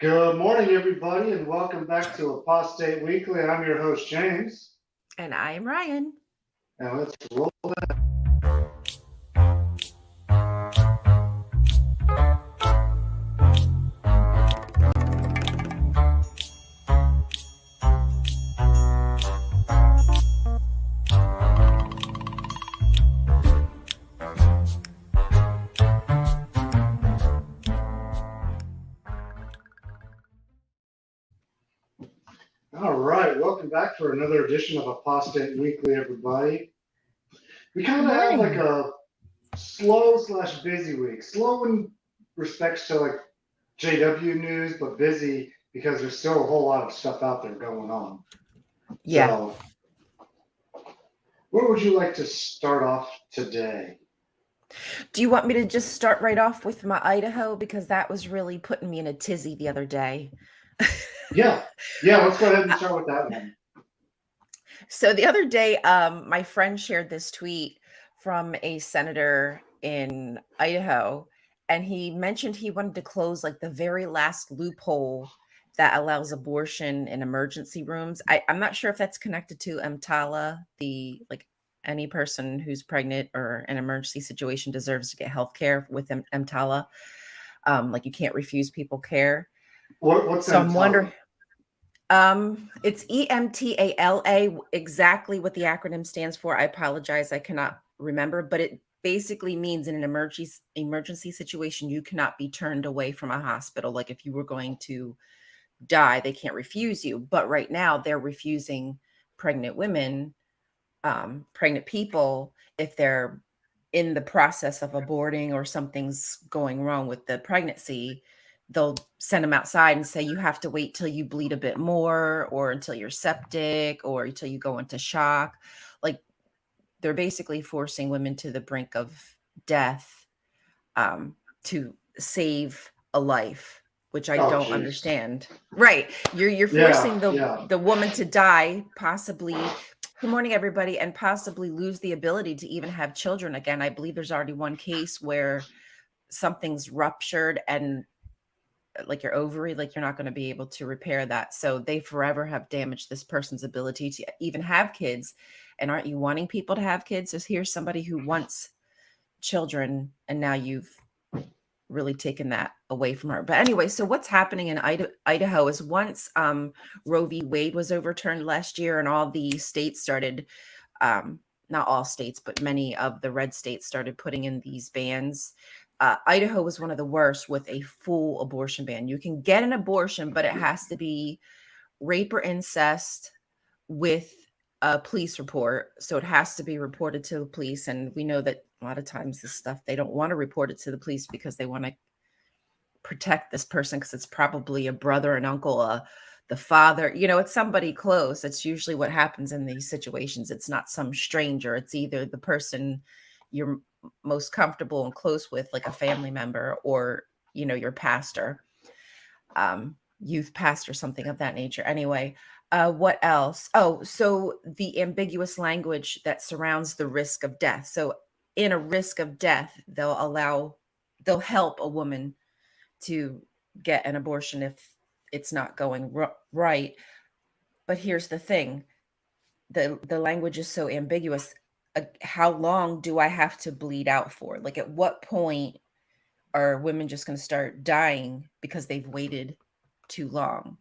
Good morning, everybody, and welcome back to Apostate Weekly. I'm your host, James, And I am Ryan. and let's roll. All right, welcome back for another edition of Apostate Weekly, everybody. We Good kind of have like morning. a slow/busy week. Slow in respects to like JW news, but busy because there's still a whole lot of stuff out there going on. Yeah. So, where would you like to start off today? Do you want me to just start right off with my Idaho? Because that was really putting me in a tizzy the other day. Yeah, yeah, let's go ahead and start with that one. So the other day, my friend shared this tweet from a senator in Idaho, and he mentioned he wanted to close like the very last loophole that allows abortion in emergency rooms. I'm not sure if that's connected to EMTALA, the like any person who's pregnant or an emergency situation deserves to get health care with EMTALA. Like you can't refuse people care. What's So that I'm tell? wondering, it's EMTALA, exactly what the acronym stands for. I apologize, I cannot remember, but it basically means in an emergency situation, you cannot be turned away from a hospital. Like if you were going to die, they can't refuse you. But right now, they're refusing pregnant women, pregnant people, if they're in the process of aborting or something's going wrong with the pregnancy. They'll send them outside and say, you have to wait till you bleed a bit more, or until you're septic, or until you go into shock. Like they're basically forcing women to the brink of death, to save a life, which I Oh, don't jeez. understand. Right. You're Yeah, forcing the yeah. the woman to die, possibly. Good morning, everybody, and possibly lose the ability to even have children again. I believe there's already one case where something's ruptured and like your ovary, like you're not going to be able to repair that. So they forever have damaged this person's ability to even have kids. And aren't you wanting people to have kids? So here's somebody who wants children, and now you've really taken that away from her. But anyway, so what's happening in Idaho is once Roe v. Wade was overturned last year, and all the states started, not all states, but many of the red states started putting in these bans. Idaho was one of the worst with a full abortion ban. You can get an abortion, but it has to be rape or incest with a police report. So it has to be reported to the police. And we know that a lot of times this stuff, they don't want to report it to the police because they want to protect this person because it's probably a brother, an uncle, the father, it's somebody close. It's usually what happens in these situations. It's not some stranger. It's either the person you're most comfortable and close with, like a family member, or, your pastor, youth pastor, something of that nature. Anyway, what else? Oh, so the ambiguous language that surrounds the risk of death. So in a risk of death, they'll help a woman to get an abortion if it's not going right. But here's the thing, the language is so ambiguous. How long do I have to bleed out for? Like at what point are women just going to start dying because they've waited too long?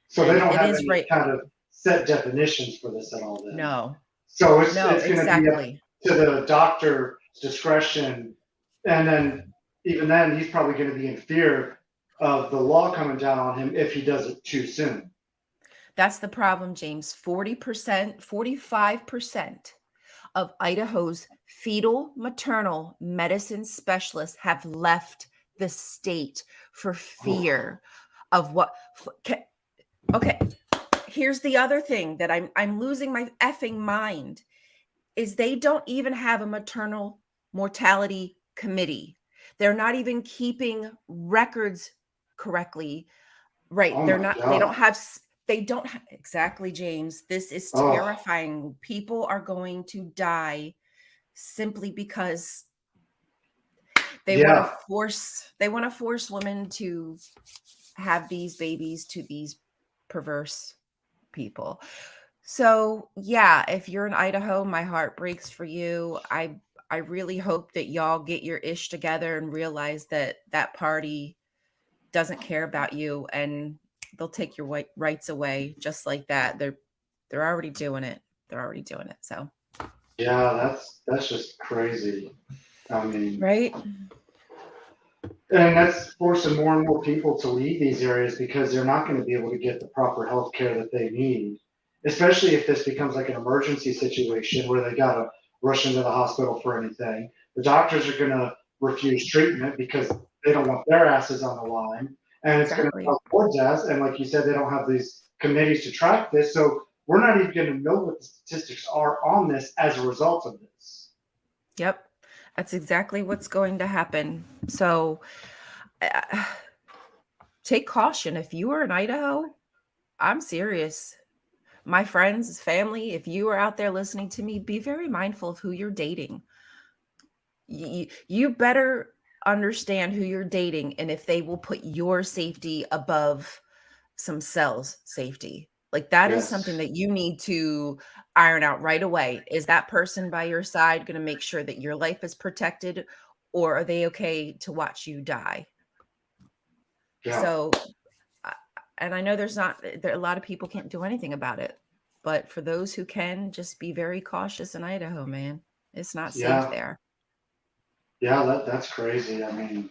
So they And don't it have is any right. kind of set definitions for this at all then. No, So no, it's going to be up exactly. to the doctor's discretion, and then even then he's probably going to be in fear of the law coming down on him if he does it too soon. That's the problem, James. 40%, 45% of Idaho's fetal maternal medicine specialists have left the state for fear of what. Okay, here's the other thing that I'm losing my effing mind is they don't even have a maternal mortality committee. They're not even keeping records correctly. Right. Oh my They don't God. have, exactly, James. This is Oh, terrifying. People are going to die simply because they want to yeah. force women to have these babies to these perverse people. So yeah, if you're in Idaho, my heart breaks for you. I really hope that y'all get your ish together and realize that that party doesn't care about you, and they'll take your rights away just like that. They're already doing it. They're already doing it. So Yeah, that's just crazy. I mean, right. and that's forcing more and more people to leave these areas because they're not going to be able to get the proper health care that they need, especially if this becomes like an emergency situation where they got to rush into the hospital for anything. The doctors are going to refuse treatment because they don't want their asses on the line. And it's going to Exactly. cause more deaths. And like you said, they don't have these committees to track this. So we're not even going to know what the statistics are on this as a result of this. Yep. That's exactly what's going to happen. So uh, take caution. If you are in Idaho, I'm serious. My friends, family, if you are out there listening to me, be very mindful of who you're dating. You better understand who you're dating and if they will put your safety above some cells safety. Like that is something Yes. that you need to iron out right away. Is that person by your side going to make sure that your life is protected, or are they okay to watch you die? Yeah. So, and I know there a lot of people can't do anything about it, but for those who can, just be very cautious in Idaho, man. It's not safe Yeah. there. Yeah. That's crazy. I mean,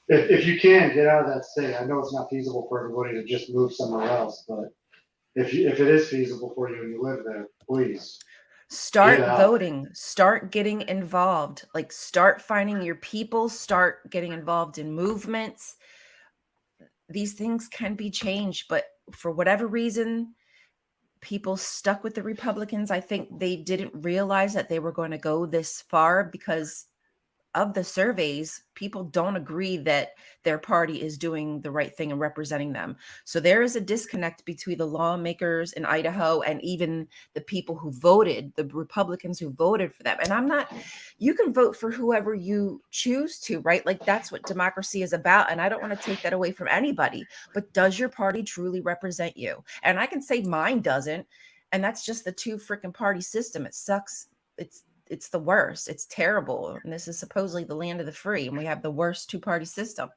if you can get out of that state, I know it's not feasible for everybody to just move somewhere else, but if it is feasible for you and you live there, please get Start out. voting, start getting involved, like start finding your people, start getting involved in movements. These things can be changed, but for whatever reason, people stuck with the Republicans. I think they didn't realize that they were going to go this far because of the surveys, people don't agree that their party is doing the right thing and representing them. So there is a disconnect between the lawmakers in Idaho and even the people who voted, the Republicans who voted for them. And you can vote for whoever you choose to, right? Like that's what democracy is about. And I don't want to take that away from anybody, but does your party truly represent you? And I can say mine doesn't. And that's just the two freaking party system. It sucks. It's the worst. It's terrible. And this is supposedly the land of the free, and we have the worst two-party system.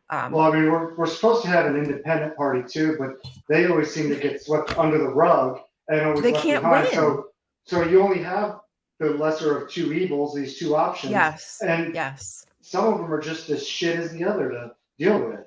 Well, Um, I mean, we're supposed to have an independent party too, but they always seem to get swept under the rug and always they left can't behind. win. So you only have the lesser of two evils, these two options, Yes. and Yes. some of them are just as shit as the other to deal with.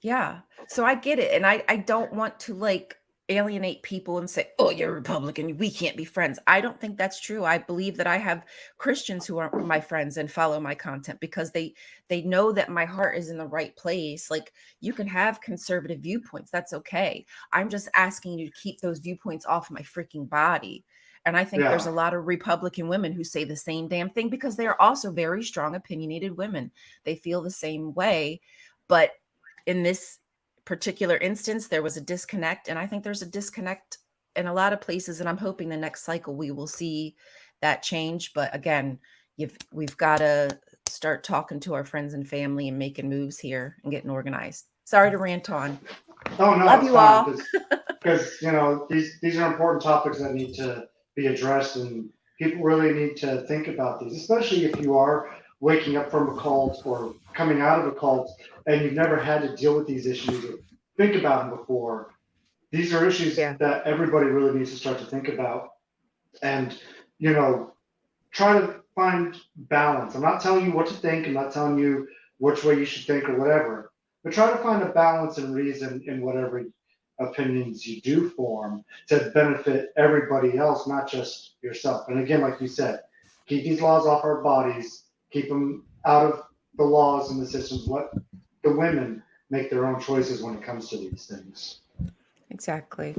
Yeah. So I get it. And I don't want to like alienate people and say, oh, you're a Republican, we can't be friends. I don't think that's true. I believe that I have Christians who are my friends and follow my content because they know that my heart is in the right place. Like you can have conservative viewpoints. That's okay. I'm just asking you to keep those viewpoints off my freaking body. And I think there's Yeah. a lot of Republican women who say the same damn thing because they are also very strong, opinionated women. They feel the same way. But in this particular instance, there was a disconnect. And I think there's a disconnect in a lot of places. And I'm hoping the next cycle we will see that change. But again, we've got to start talking to our friends and family and making moves here and getting organized. Sorry to rant on. Oh no, Love it's you fine all. because these are important topics that need to be addressed, and people really need to think about these, especially if you are waking up from a cult or coming out of a cult and you've never had to deal with these issues or think about them before. These are issues Yeah, that everybody really needs to start to think about, and you know, try to find balance. I'm not telling you what to think. I'm not telling you which way you should think or whatever, but try to find a balance and reason in whatever opinions you do form to benefit everybody else, not just yourself. And again, like you said, keep these laws off our bodies, keep them out of the laws and the systems. Let the women make their own choices when it comes to these things. exactly.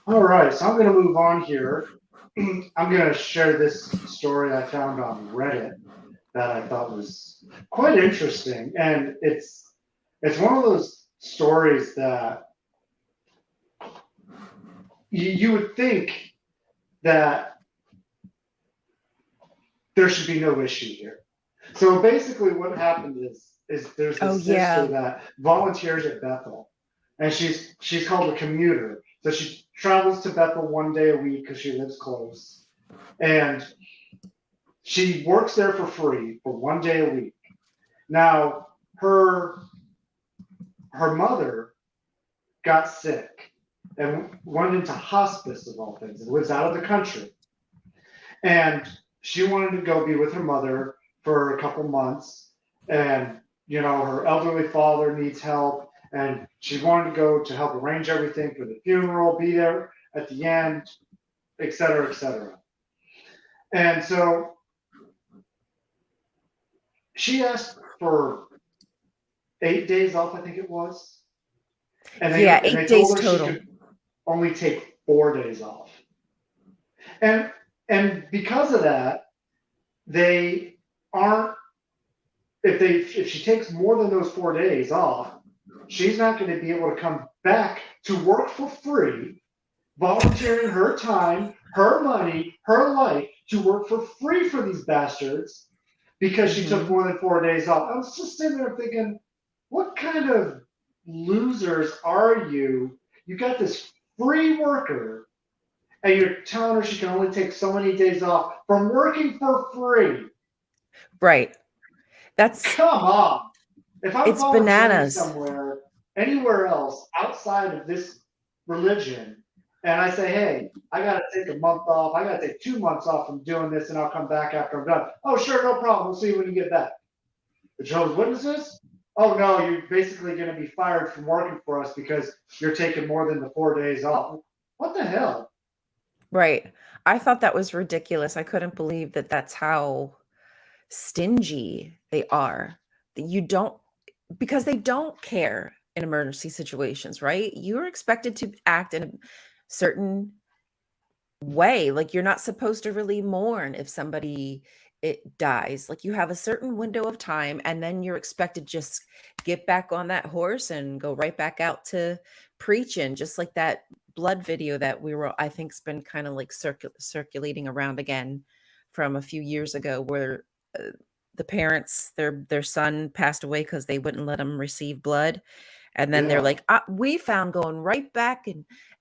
All right, so I'm going to move on here. I'm going to share this story I found on Reddit that I thought was quite interesting, and it's one of those stories that you would think that there should be no issue here. So basically what happened is there's Oh this sister yeah. that volunteers at Bethel, and she's called a commuter. So she travels to Bethel one day a week because she lives close, and she works there for free for one day a week. Now her mother got sick and went into hospice of all things and lives out of the country. And she wanted to go be with her mother for a couple months. And, her elderly father needs help. And she wanted to go to help arrange everything for the funeral, be there at the end, et cetera, et cetera. And so she asked for 8 days off, I think it was. And Yeah, they 8 days told her she total. could only take 4 days off. And because of that, they aren't if she takes more than those 4 days off, she's not going to be able to come back to work for free, volunteering her time, her money, her life to work for free for these bastards because she took Hmm. more than 4 days off. I was just sitting there thinking, what kind of losers are you? You got this free worker and you're telling her she can only take so many days off from working for free. Right. That's Come on. If I'm it's volunteering bananas. somewhere, anywhere else outside of this religion, and I say, hey, I got to take a month off, I got to take 2 months off from doing this, and I'll come back after I'm done. Oh, sure, no problem. We'll see you when you get back. The Jehovah's Witnesses? Oh, no, you're basically going to be fired from working for us because you're taking more than the 4 days off. What the hell? Right. I thought that was ridiculous. I couldn't believe that that's how stingy they are. That you don't because they don't care in emergency situations, right? You're expected to act in a certain way. Like you're not supposed to really mourn if somebody it dies. Like you have a certain window of time and then you're expected to just get back on that horse and go right back out to preaching, just like that blood video that we were I think's been kind of like circulating around again from a few years ago where the parents their son passed away because they wouldn't let him receive blood, and then they're Yeah, like, we found going right back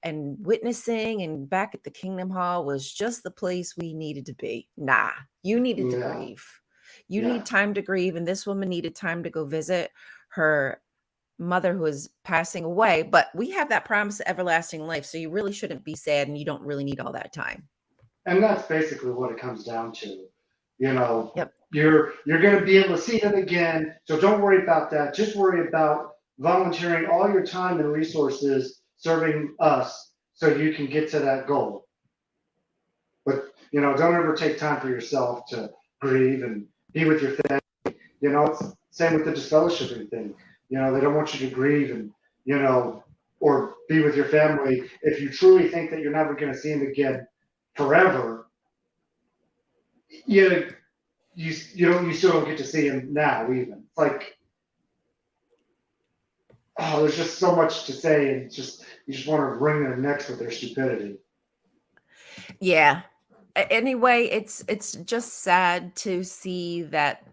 and witnessing and back at the Kingdom Hall was just the place we needed to be. Nah, you needed to yeah, grieve. You yeah. need time to grieve. And this woman needed time to go visit her mother who is passing away. But we have that promise of everlasting life. So you really shouldn't be sad and you don't really need all that time. And that's basically what it comes down to. You know, Yep. you're going to be able to see them again, so don't worry about that. Just worry about volunteering all your time and resources serving us so you can get to that goal. But don't ever take time for yourself to grieve and be with your family. It's same with the disfellowshipping thing. They don't want you to grieve and or be with your family if you truly think that you're never going to see them again forever. You still don't get to see him now even. It's like, oh, there's just so much to say, and you just want to wring their necks with their stupidity. Yeah. Anyway, it's just sad to see that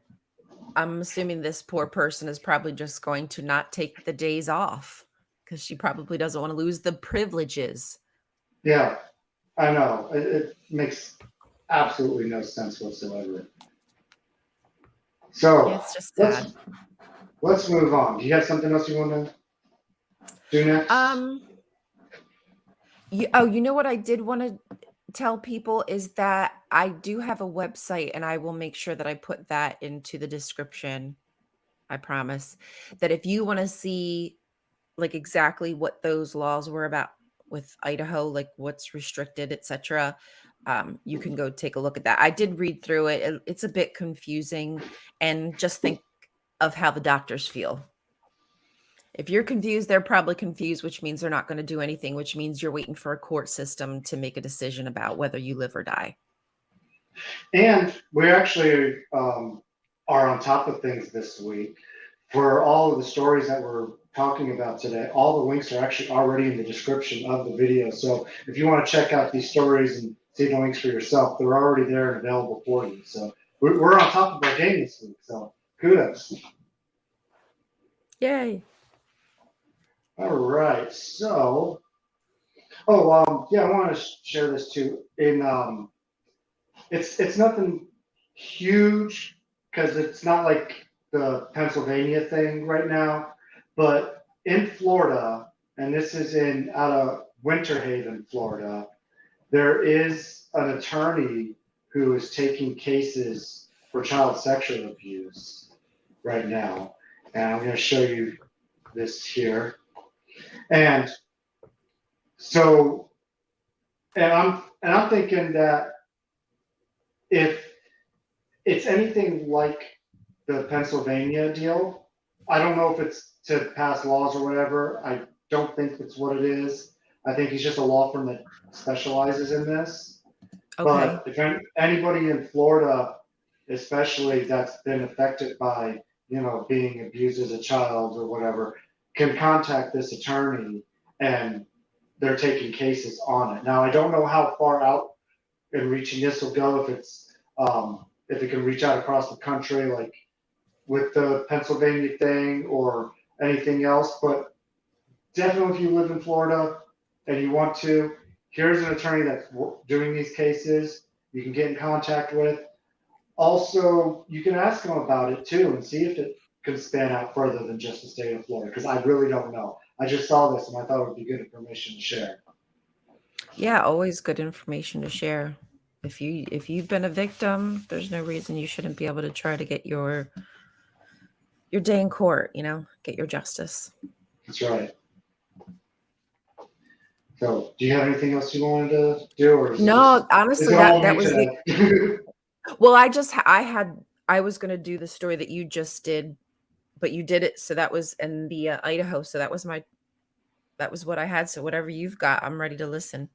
I'm assuming this poor person is probably just going to not take the days off because she probably doesn't want to lose the privileges. Yeah, I know. It makes absolutely no sense whatsoever. Yeah, So it's just sad. let's let's move on. Do you have something else you want to do next? Um, you know what I did want to tell people is that I do have a website and I will make sure that I put that into the description. I promise that if you want to see like exactly what those laws were about with Idaho, like what's restricted, etc. You can go take a look at that. I did read through it. It's a bit confusing, and just think of how the doctors feel. If you're confused, they're probably confused, which means they're not going to do anything, which means you're waiting for a court system to make a decision about whether you live or die. And we actually are on top of things this week. For all of the stories that we're talking about today, all the links are actually already in the description of the video. So if you want to check out these stories and see the links for yourself, they're already there and available for you. So we're on top of our game this week, so kudos. Yay. All right, so yeah, I want to share this too. It's nothing huge because it's not like the Pennsylvania thing right now, but in Florida, and this is in out of Winter Haven, Florida, there is an attorney who is taking cases for child sexual abuse right now, and I'm going to show you this here. And so, and I'm thinking that if it's anything like the Pennsylvania deal, I don't know if it's to pass laws or whatever. I don't think it's what it is. I think he's just a law firm that specializes in this. Okay. But if anybody in Florida, especially that's been affected by, being abused as a child or whatever, can contact this attorney and they're taking cases on it. Now, I don't know how far out in reaching this will go, if it can reach out across the country, like with the Pennsylvania thing or anything else, but definitely if you live in Florida and you want to, here's an attorney that's doing these cases you can get in contact with. Also, you can ask them about it too and see if it can span out further than just the state of Florida, because I really don't know. I just saw this and I thought it would be good information to share. Yeah, always good information to share. If you've been a victim, there's no reason you shouldn't be able to try to get your day in court, get your justice. That's right. So, do you have anything else you wanted to do, or No, honestly, is it all that me was the today? well, I was going to do the story that you just did, but you did it, so that was in the Idaho, so that was what I had. So whatever you've got, I'm ready to listen.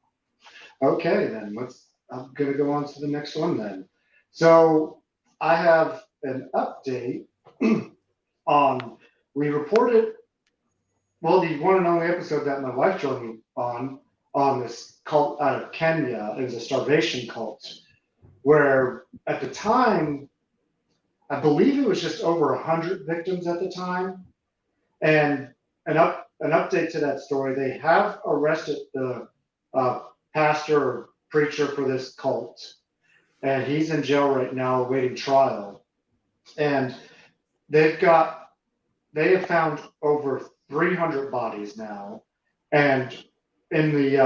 Okay, then I'm gonna go on to the next one then. So I have an update on, we reported, well, the one and only episode that my wife joined me on this cult out of Kenya. It was a starvation cult where at the time, I believe it was just over 100 victims at the time. And an update to that story, they have arrested the uh, pastor or preacher for this cult, and he's in jail right now awaiting trial. And they've got they have found over 300 bodies now, and in the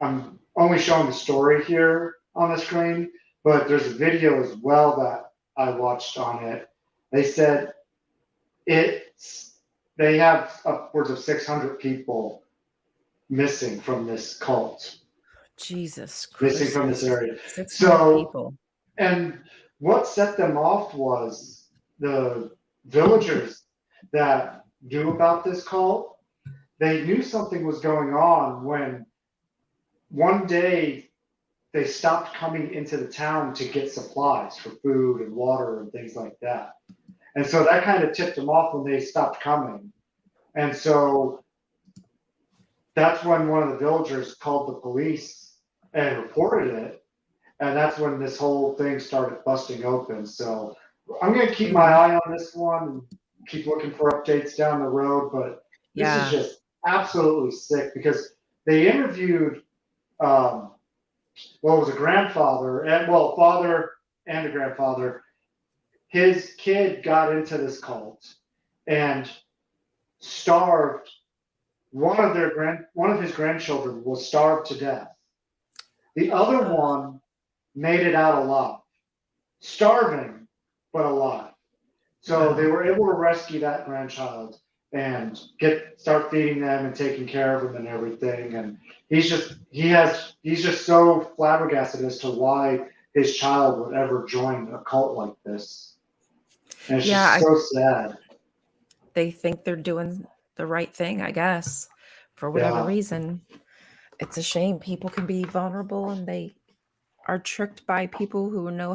I'm only showing the story here on the screen, but there's a video as well that I watched on it. They said it's they have upwards of 600 people missing from this cult, Jesus missing from this Christmas. area. 600 So, people. and what set them off was the villagers that knew about this cult. They knew something was going on when one day they stopped coming into the town to get supplies for food and water and things like that. And so that kind of tipped them off when they stopped coming. And so that's when one of the villagers called the police and reported it. And that's when this whole thing started busting open. So I'm going to keep my eye on this one and keep looking for updates down the road. But this is just absolutely sick because they interviewed, was a grandfather, father and a grandfather. His kid got into this cult and starved. One of his grandchildren was starved to death. The other one made it out alive, starving but alive. So they were able to rescue that grandchild and start feeding them and taking care of them and everything. And he's just so flabbergasted as to why his child would ever join a cult like this. And it's just so sad. They think they're doing the right thing, I guess, for whatever reason. It's a shame. People can be vulnerable and they are tricked by people who know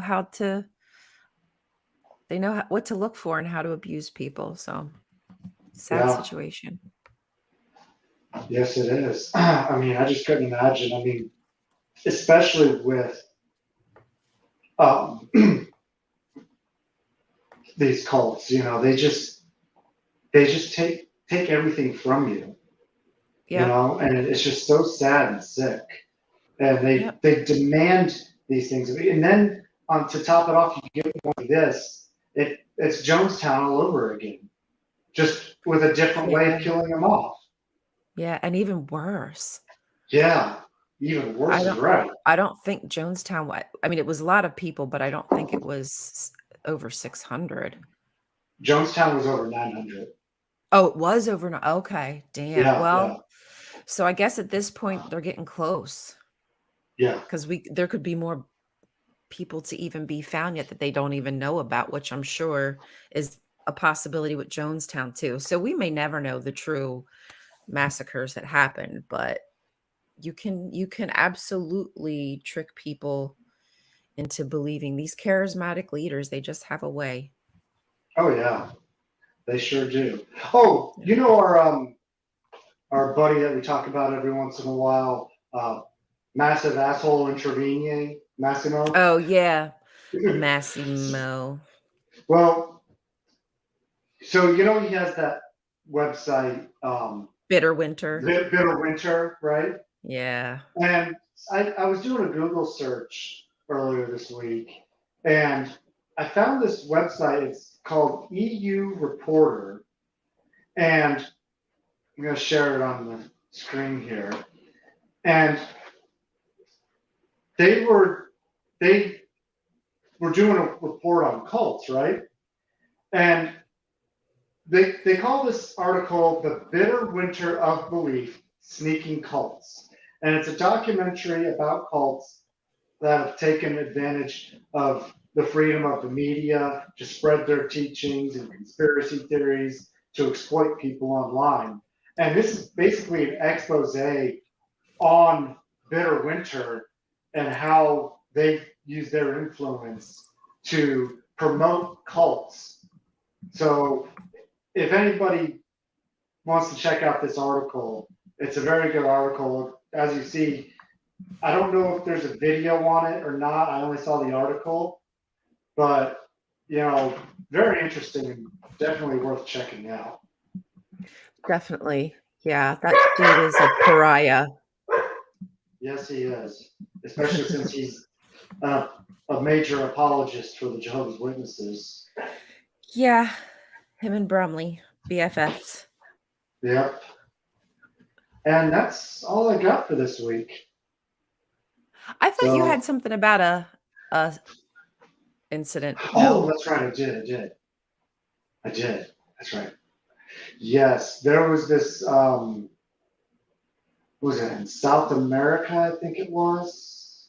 what to look for and how to abuse people. So sad situation. Yes, it is. I mean, I just couldn't imagine. I mean, especially with these cults. They just take everything from you. Yep. And it's just so sad and sick. And Yep. they demand these things of you. And then to top it off, you get one like this. It's Jonestown all over again, just with a different way of Yeah. killing them off. Yeah. And even worse. Yeah, even I worse is don't right. I don't think Jonestown I mean, it was a lot of people, but I don't think it was over 600. Jonestown was over 900. Oh, it was over okay, damn. Yeah, yeah, Well, so I guess at this point they're getting close yeah. because there could be more people to even be found yet that they don't even know about, which I'm sure is a possibility with Jonestown too. So we may never know the true massacres that happened, but you can absolutely trick people into believing these charismatic leaders, they just have a way. Oh yeah, they sure do. Oh, Yeah. our buddy that we talk about every once in a while, massive asshole intervening, Massimo. Oh yeah, Massimo. Well, so he has that website, Bitter Winter. Bitter Winter, right? Yeah. And I was doing a Google search earlier this week, and I found this website. It's called EU Reporter, and I'm going to share it on the screen here. And they were they were doing a report on cults, right? And they call this article "The Bitter Winter of Belief: Sneaking Cults," and it's a documentary about cults that have taken advantage of the freedom of the media to spread their teachings and conspiracy theories to exploit people online. And this is basically an expose on Bitter Winter and how they use their influence to promote cults. So if anybody wants to check out this article, it's a very good article. As you see, I don't know if there's a video on it or not. I only saw the article, but very interesting and definitely worth checking out. Definitely. Yeah, that dude is a pariah. Yes, he is, especially since he's uh, a major apologist for the Jehovah's Witnesses. Yeah, him and Bromley, BFFs. Yep. And that's all I got for this week. I thought you So, had something about a incident. oh, No? that's right. I did. That's right. Yes, there was this. Was it in South America? I think it was.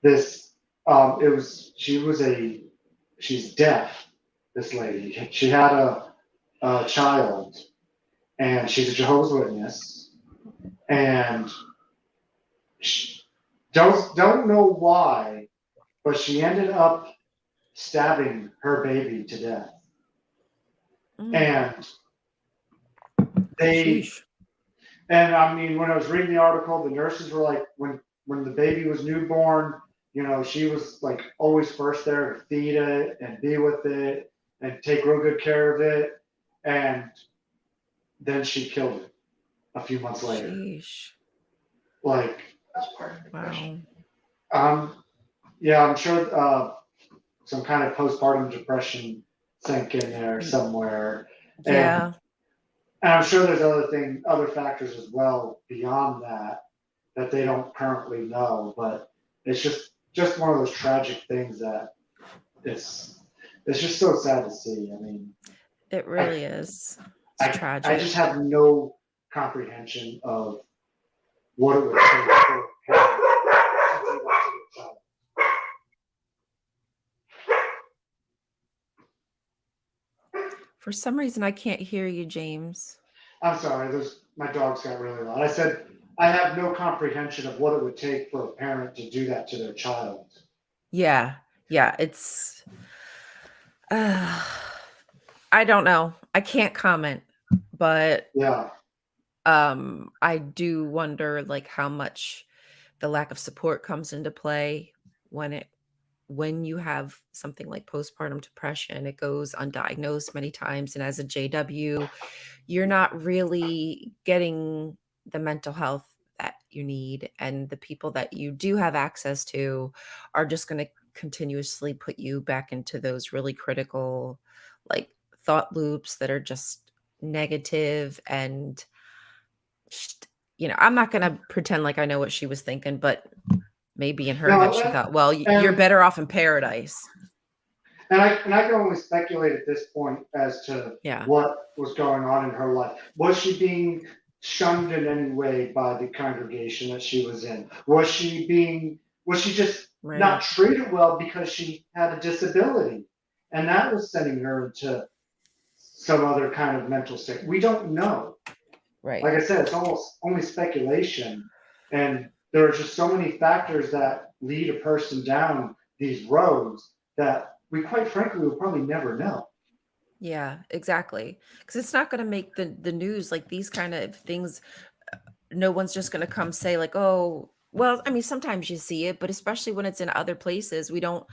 This. It was. She's deaf. This lady. She had a child, and she's a Jehovah's Witness, and she, don't know why, but she ended up stabbing her baby to death. Mm, And they sheesh. and I mean, when I was reading the article, the nurses were like, when the baby was newborn, she was like always first there to feed it and be with it and take real good care of it. And then she killed it a few months later. Sheesh. Like, Wow. yeah, I'm sure some kind of postpartum depression sank in there Y- somewhere, and Yeah, I'm sure there's other factors as well beyond that they don't currently know. But it's just one of those tragic things that it's it's just so sad to see. I mean, it I really is. It's I just tragic. have no comprehension of what it would take for a parent to do that to their child. For some reason, I can't hear you, James. I'm sorry, my dogs got really loud. I said I have no comprehension of what it would take for a parent to do that to their child. Yeah, yeah, it's. Uh, I don't know. I can't comment, but Yeah, I do wonder like how much the lack of support comes into play when it when you have something like postpartum depression, it goes undiagnosed many times. And as a JW, you're not really getting the mental health that you need. And the people that you do have access to are just going to continuously put you back into those really critical, like, thought loops that are just negative. And, I'm not going to pretend like I know what she was thinking, but maybe in her head No, she thought, well, you're and better off in paradise. I can only speculate at this point as to Yeah. what was going on in her life. Was she being shunned in any way by the congregation that she was in? Was she just not Right. treated well because she had a disability? And that was sending her into some other kind of mental state. We don't know. Right. Like I said, it's almost only speculation. And there are just so many factors that lead a person down these roads that we quite frankly will probably never know. Yeah, exactly. Because it's not going to make the news, like these kind of things. No one's just going to come say like, oh, well, I mean, sometimes you see it, but especially when it's in other places, we don't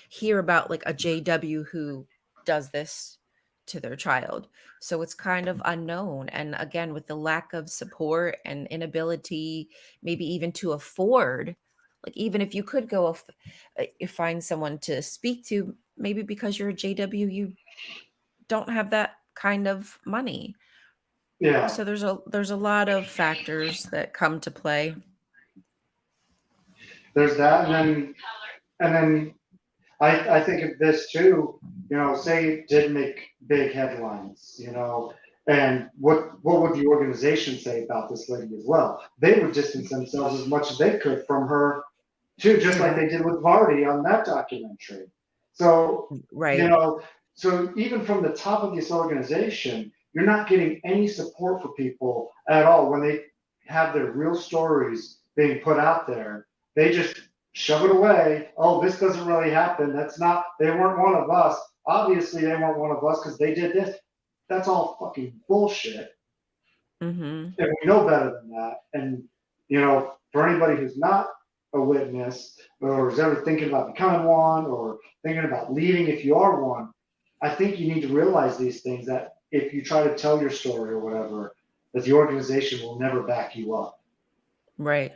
hear about like a JW who does this to their child. So it's kind of unknown. And again, with the lack of support and inability, maybe even to afford, like even if you could go find someone to speak to, maybe because you're a JW, you don't have that kind of money. Yeah, So there's a lot of factors that come to play. there's that, and then I think of this too. Say it did make big headlines. And what would the organization say about this lady as well? They would distance themselves as much as they could from her too, just like Yeah, they did with Vardy on that documentary. So, you right. know, so even from the top of this organization, you're not getting any support for people at all when they have their real stories being put out there. They just shove it away. Oh, this doesn't really happen. They weren't one of us. Obviously, they weren't one of us because they did this. That's all fucking bullshit. Mhm. And we know better than that. And, for anybody who's not a witness or is ever thinking about becoming one or thinking about leading if you are one, I think you need to realize these things that if you try to tell your story or whatever, that the organization will never back you up. Right.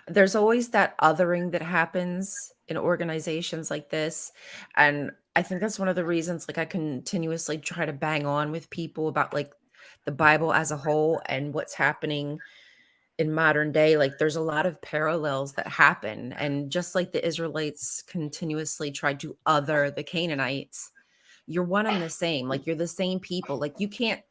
There's always that othering that happens in organizations like this, and I think that's one of the reasons, like, I continuously try to bang on with people about, like, the Bible as a whole and what's happening in modern day. Like, there's a lot of parallels that happen, and just like the Israelites continuously tried to other the Canaanites, you're one and the same. Like, you're the same people. Like, you can't,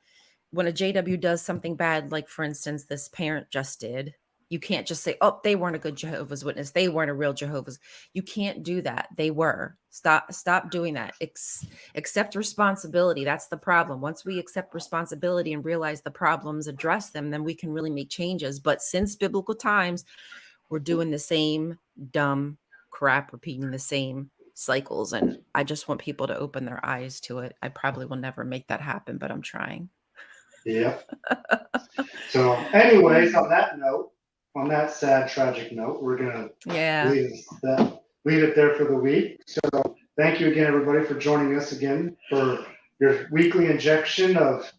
when a JW does something bad, like for instance, this parent just did, you can't just say, oh, they weren't a good Jehovah's Witness. They weren't a real Jehovah's. You can't do that. They were. Stop doing that. Accept responsibility. That's the problem. Once we accept responsibility and realize the problems, address them, then we can really make changes. But since biblical times, we're doing the same dumb crap, repeating the same cycles. And I just want people to open their eyes to it. I probably will never make that happen, but I'm trying. Yep. So, anyways, on that sad, tragic note, we're gonna Yeah. leave it there for the week. So, thank you again, everybody, for joining us again for your weekly injection of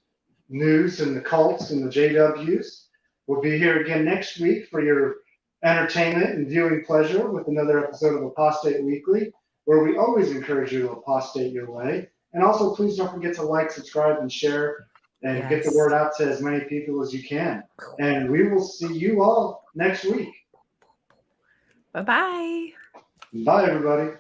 news and the cults and the JWs. We'll be here again next week for your entertainment and viewing pleasure with another episode of Apostate Weekly, where we always encourage you to apostate your way. And also, please don't forget to like, subscribe, and share and get the Yes. word out to as many people as you can. And we will see you all next week. Bye-bye. Bye, everybody.